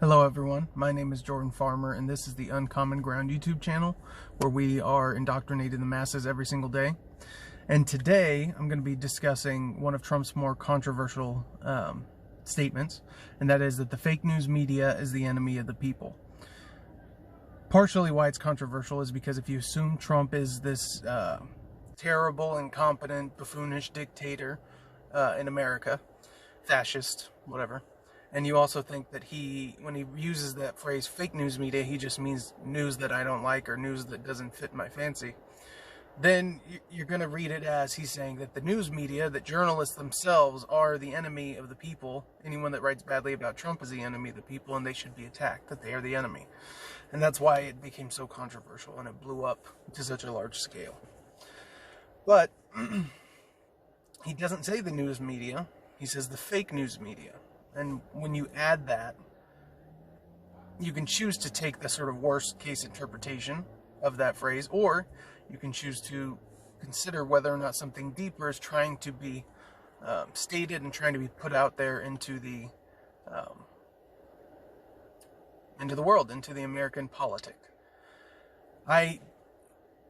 Hello everyone, my name is Jordan Farmer and this is the Uncommon Ground YouTube channel where we are indoctrinating the masses every single day. And today I'm going to be discussing one of Trump's more controversial statements, and that is that the fake news media is the enemy of the people. Partially why it's controversial is because if you assume Trump is this terrible, incompetent, buffoonish dictator in America, fascist, whatever, and you also think that when he uses that phrase fake news media, he just means news that I don't like or news that doesn't fit my fancy, then you're going to read it as he's saying that the news media, that journalists themselves are the enemy of the people. Anyone that writes badly about Trump is the enemy of the people and they should be attacked, that they are the enemy. And that's why it became so controversial and it blew up to such a large scale. But he doesn't say the news media, he says the fake news media. And when you add that, you can choose to take the sort of worst case interpretation of that phrase, or you can choose to consider whether or not something deeper is trying to be stated and trying to be put out there into the world, into the American politic.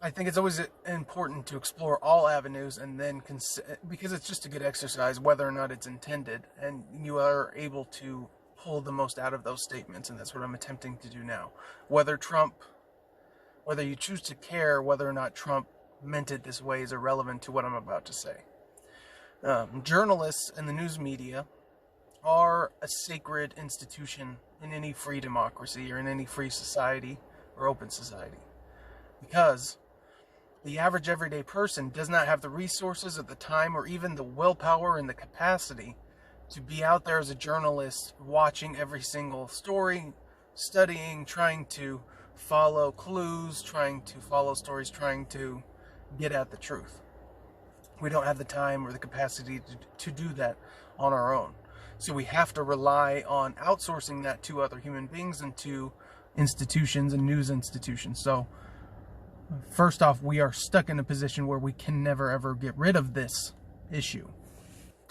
I think it's always important to explore all avenues and then because it's just a good exercise whether or not it's intended, and you are able to pull the most out of those statements, and that's what I'm attempting to do now. Whether you choose to care whether or not Trump meant it this way is irrelevant to what I'm about to say. Journalists and the news media are a sacred institution in any free democracy or in any free society or open society, because the average everyday person does not have the resources at the time or even the willpower and the capacity to be out there as a journalist watching every single story, studying, trying to follow clues, trying to follow stories, trying to get at the truth. We don't have the time or the capacity to do that on our own. So we have to rely on outsourcing that to other human beings and to institutions and news institutions. So first off, we are stuck in a position where we can never ever get rid of this issue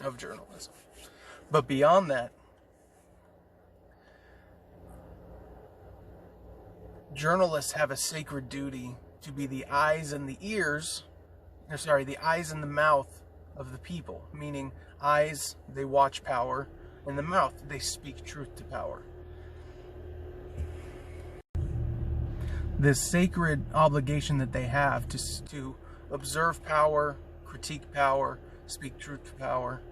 of journalism. But beyond that, journalists have a sacred duty to be the eyes and the mouth of the people. Meaning, eyes, they watch power, and the mouth, they speak truth to power. This sacred obligation that they have to observe power, critique power, speak truth to power,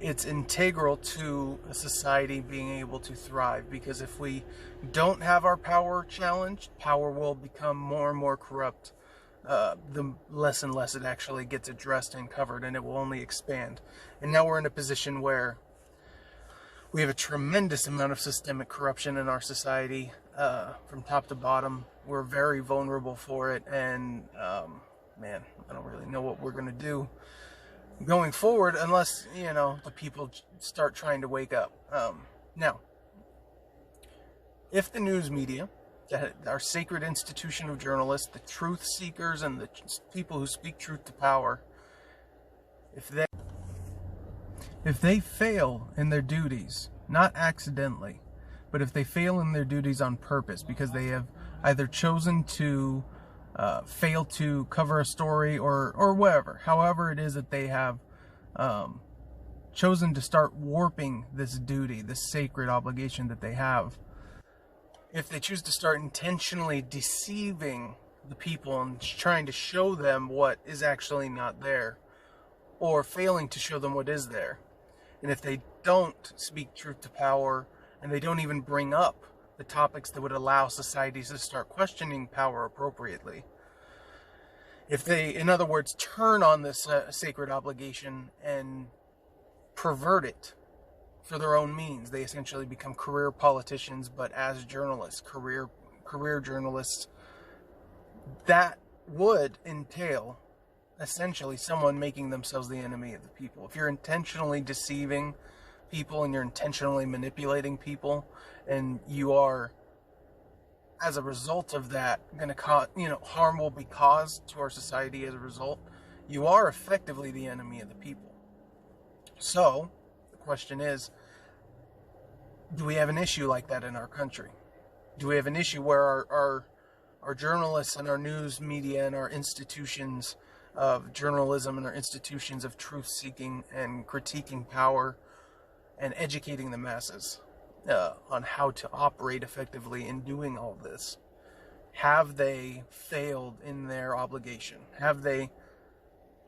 it's integral to a society being able to thrive. Because if we don't have our power challenged, power will become more and more corrupt. The less and less it actually gets addressed and covered, and it will only expand. And now we're in a position where we have a tremendous amount of systemic corruption in our society, from top to bottom. We're very vulnerable for it, and man, I don't really know what we're going to do going forward unless, the people start trying to wake up. Now, if the news media, our sacred institution of journalists, the truth seekers and the people who speak truth to power, if they fail in their duties, not accidentally, but if they fail in their duties on purpose because they have either chosen to fail to cover a story or whatever, however it is that they have chosen to start warping this duty, this sacred obligation that they have, if they choose to start intentionally deceiving the people and trying to show them what is actually not there, or failing to show them what is there, and if they don't speak truth to power, and they don't even bring up the topics that would allow societies to start questioning power appropriately, if they, in other words, turn on this sacred obligation and pervert it for their own means, they essentially become career politicians, but as journalists, career journalists, that would entail essentially someone making themselves the enemy of the people. If you're intentionally deceiving people and you're intentionally manipulating people, and you are, as a result of that, going to cause, harm will be caused to our society as a result, you are effectively the enemy of the people. So the question is, Do we have an issue like that in our country? Do we have an issue where our journalists and our news media and our institutions of journalism and our institutions of truth-seeking and critiquing power and educating the masses on how to operate effectively in doing all this, have they failed in their obligation? Have they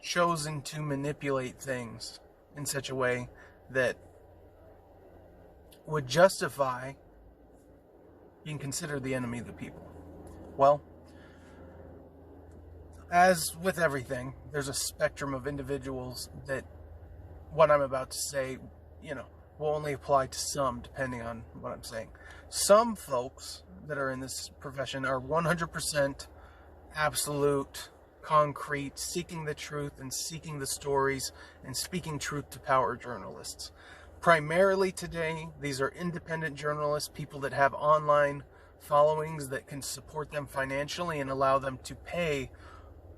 chosen to manipulate things in such a way that would justify being considered the enemy of the people? Well, as with everything, there's a spectrum of individuals that what I'm about to say, will only apply to some, depending on what I'm saying. Some folks that are in this profession are 100% absolute, concrete, seeking the truth and seeking the stories and speaking truth to power journalists. Primarily today, these are independent journalists, people that have online followings that can support them financially and allow them to pay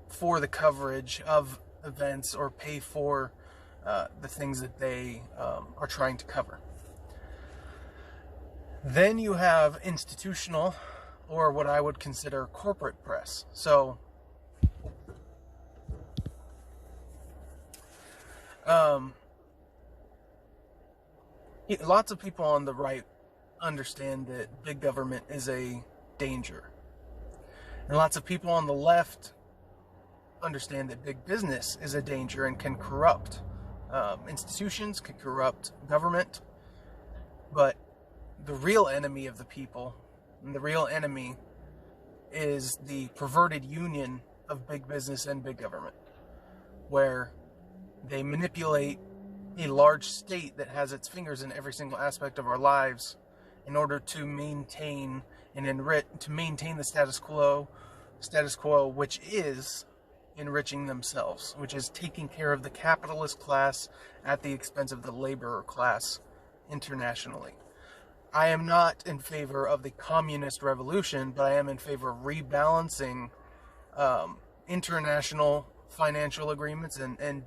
for the coverage of events or pay for the things that they are trying to cover. Then you have institutional, or what I would consider corporate press. So lots of people on the right understand that big government is a danger. And lots of people on the left understand that big business is a danger and can corrupt institutions, can corrupt government. But the real enemy of the people, and the real enemy, is the perverted union of big business and big government, where they manipulate a large state that has its fingers in every single aspect of our lives in order to maintain and maintain the status quo, which is enriching themselves, which is taking care of the capitalist class at the expense of the laborer class internationally. I am not in favor of the communist revolution, but I am in favor of rebalancing international financial agreements and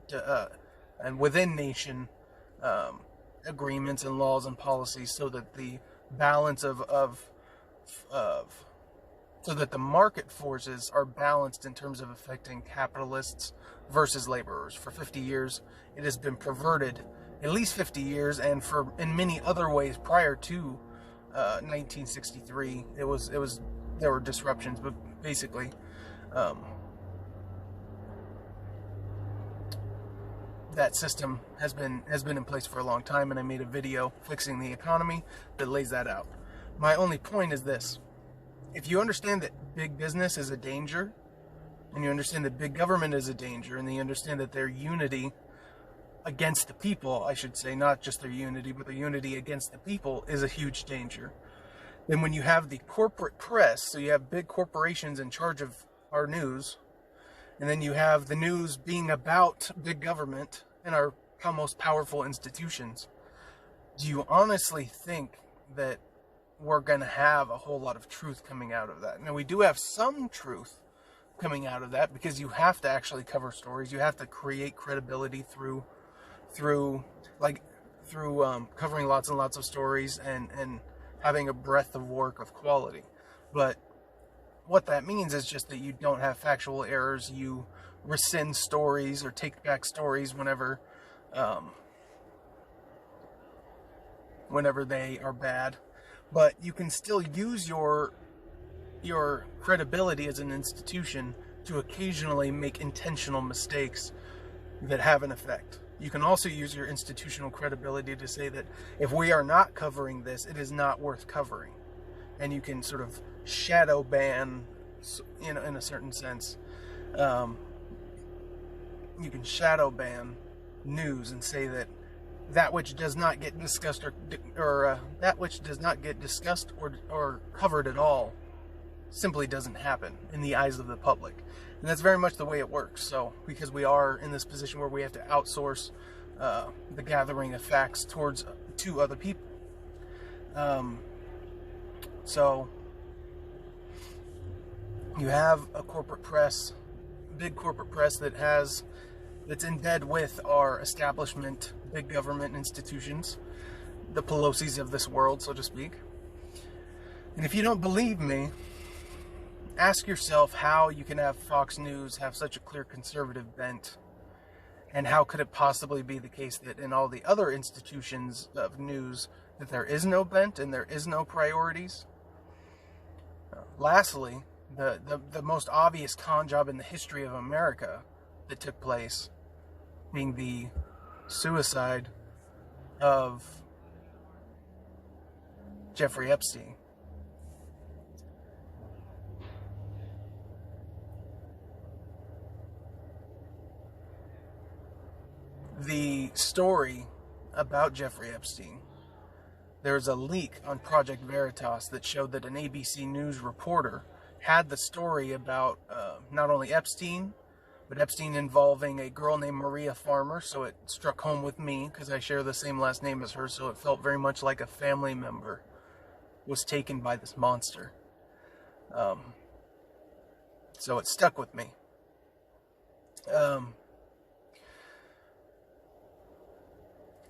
within nation agreements and laws and policies, so that the balance so that the market forces are balanced in terms of affecting capitalists versus laborers. For 50 years, it has been perverted, at least 50 years, and in many other ways prior to 1963, there were disruptions, but basically, that system has been in place for a long time, and I made a video fixing the economy that lays that out. My only point is this: if you understand that big business is a danger, and you understand that big government is a danger, and you understand that their unity against the people, I should say, not just their unity, but their unity against the people is a huge danger, then when you have the corporate press, so you have big corporations in charge of our news, and then you have the news being about big government and our most powerful institutions, do you honestly think that we're going to have a whole lot of truth coming out of that? Now, we do have some truth coming out of that, because you have to actually cover stories. You have to create credibility through covering lots and lots of stories and having a breadth of work of quality. But what that means is just that you don't have factual errors. You rescind stories or take back stories whenever they are bad. But you can still use your credibility as an institution to occasionally make intentional mistakes that have an effect. You can also use your institutional credibility to say that if we are not covering this, it is not worth covering. And you can sort of shadow ban, in a certain sense. You can shadow ban news and say that which does not get discussed or covered at all simply doesn't happen in the eyes of the public. And that's very much the way it works. So, because we are in this position where we have to outsource the gathering of facts to other people. So you have a corporate press, big corporate press that's in bed with our establishment, big government institutions, the Pelosi's of this world, so to speak. And if you don't believe me, ask yourself how you can have Fox News have such a clear conservative bent, and how could it possibly be the case that in all the other institutions of news that there is no bent and there is no priorities? Lastly, the most obvious con job in the history of America that took place being the suicide of Jeffrey Epstein. The story about Jeffrey Epstein, there's a leak on Project Veritas that showed that an ABC News reporter had the story about not only Epstein, but Epstein involving a girl named Maria Farmer. So it struck home with me because I share the same last name as her, so it felt very much like a family member was taken by this monster. So it stuck with me.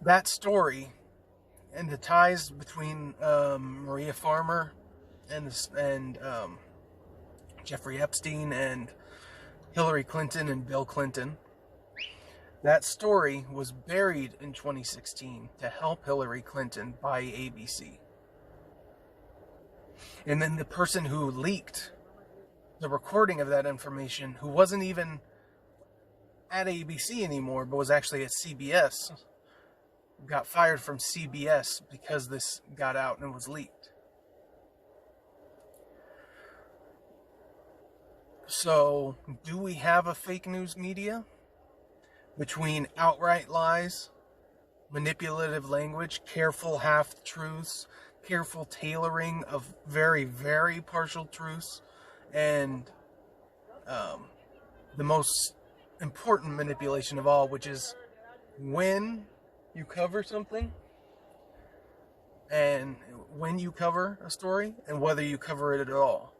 That story and the ties between Maria Farmer and Jeffrey Epstein and Hillary Clinton and Bill Clinton, that story was buried in 2016 to help Hillary Clinton by ABC. And then the person who leaked the recording of that information, who wasn't even at ABC anymore, but was actually at CBS, got fired from CBS because this got out and was leaked. So, do we have a fake news media? Between outright lies, manipulative language, careful half-truths, careful tailoring of very, very partial truths, and the most important manipulation of all, which is when you cover something, and when you cover a story, and whether you cover it at all.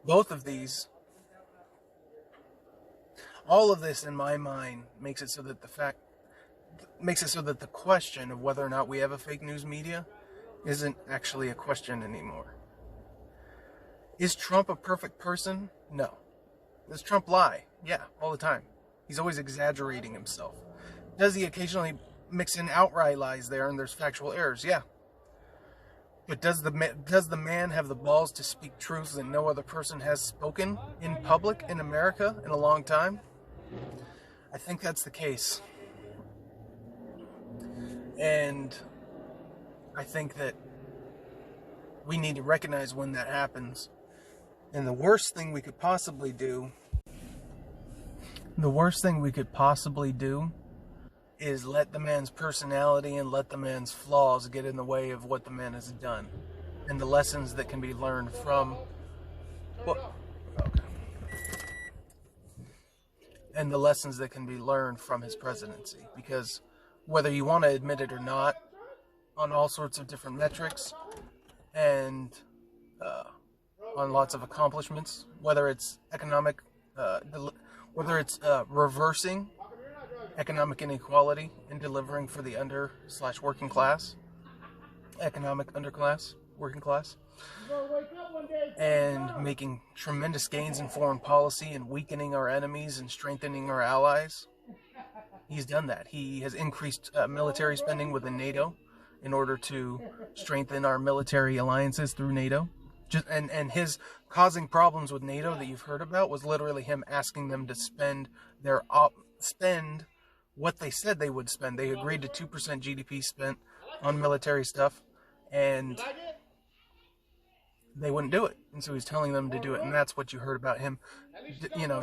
Both of these, all of this in my mind makes it so that the question of whether or not we have a fake news media isn't actually a question anymore. Is Trump a perfect person? No. Does Trump lie? Yeah, all the time. He's always exaggerating himself. Does he occasionally mix in outright lies there and there's factual errors? Yeah. But does the man have the balls to speak truths that no other person has spoken in public in America in a long time? I think that's the case. And I think that we need to recognize when that happens. And the worst thing we could possibly do is let the man's personality and let the man's flaws get in the way of what the man has done and the lessons that can be learned from his presidency. Because whether you want to admit it or not, on all sorts of different metrics and on lots of accomplishments, whether it's reversing economic inequality and delivering for the working class, economic underclass, working class, and making tremendous gains in foreign policy and weakening our enemies and strengthening our allies. He's done that. He has increased military spending within NATO in order to strengthen our military alliances through NATO. And his causing problems with NATO that you've heard about was literally him asking them to spend what they said they would spend. They agreed to 2% GDP spent on military stuff, and they wouldn't do it. And so he's telling them to do it, and that's what you heard about him,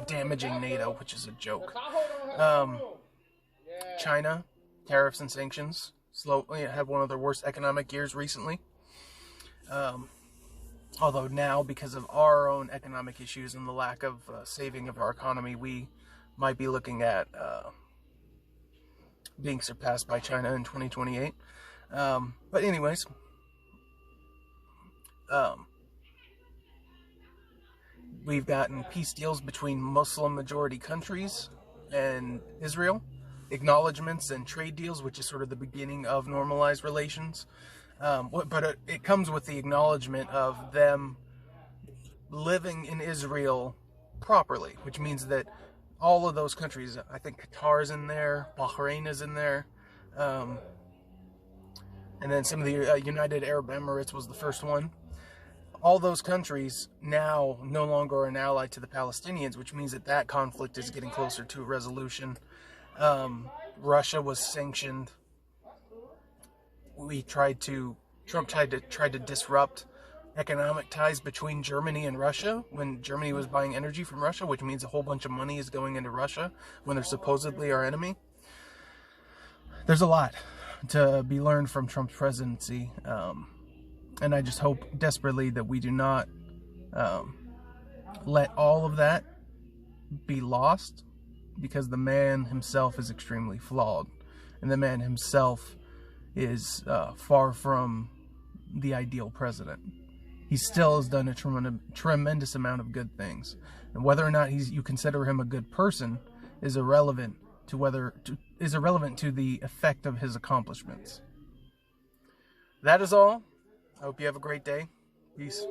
damaging NATO, which is a joke. China, tariffs and sanctions, had one of their worst economic years recently. Although now, because of our own economic issues and the lack of saving of our economy, we might be looking at being surpassed by China in 2028. But anyways, we've gotten peace deals between Muslim majority countries and Israel, acknowledgments and trade deals, which is sort of the beginning of normalized relations. But it comes with the acknowledgement of them living in Israel properly, which means that all of those countries, I think Qatar's in there, Bahrain is in there, and then some of the United Arab Emirates was the first one. All those countries now no longer are an ally to the Palestinians, which means that that conflict is getting closer to a resolution. Russia was sanctioned. Trump tried to disrupt economic ties between Germany and Russia when Germany was buying energy from Russia, which means a whole bunch of money is going into Russia when they're supposedly our enemy. There's a lot to be learned from Trump's presidency, and I just hope desperately that we do not let all of that be lost, because the man himself is extremely flawed, and the man himself is far from the ideal president. He still has done a tremendous amount of good things, and whether or not you consider him a good person is irrelevant to the effect of his accomplishments. That is all. I hope you have a great day. Peace.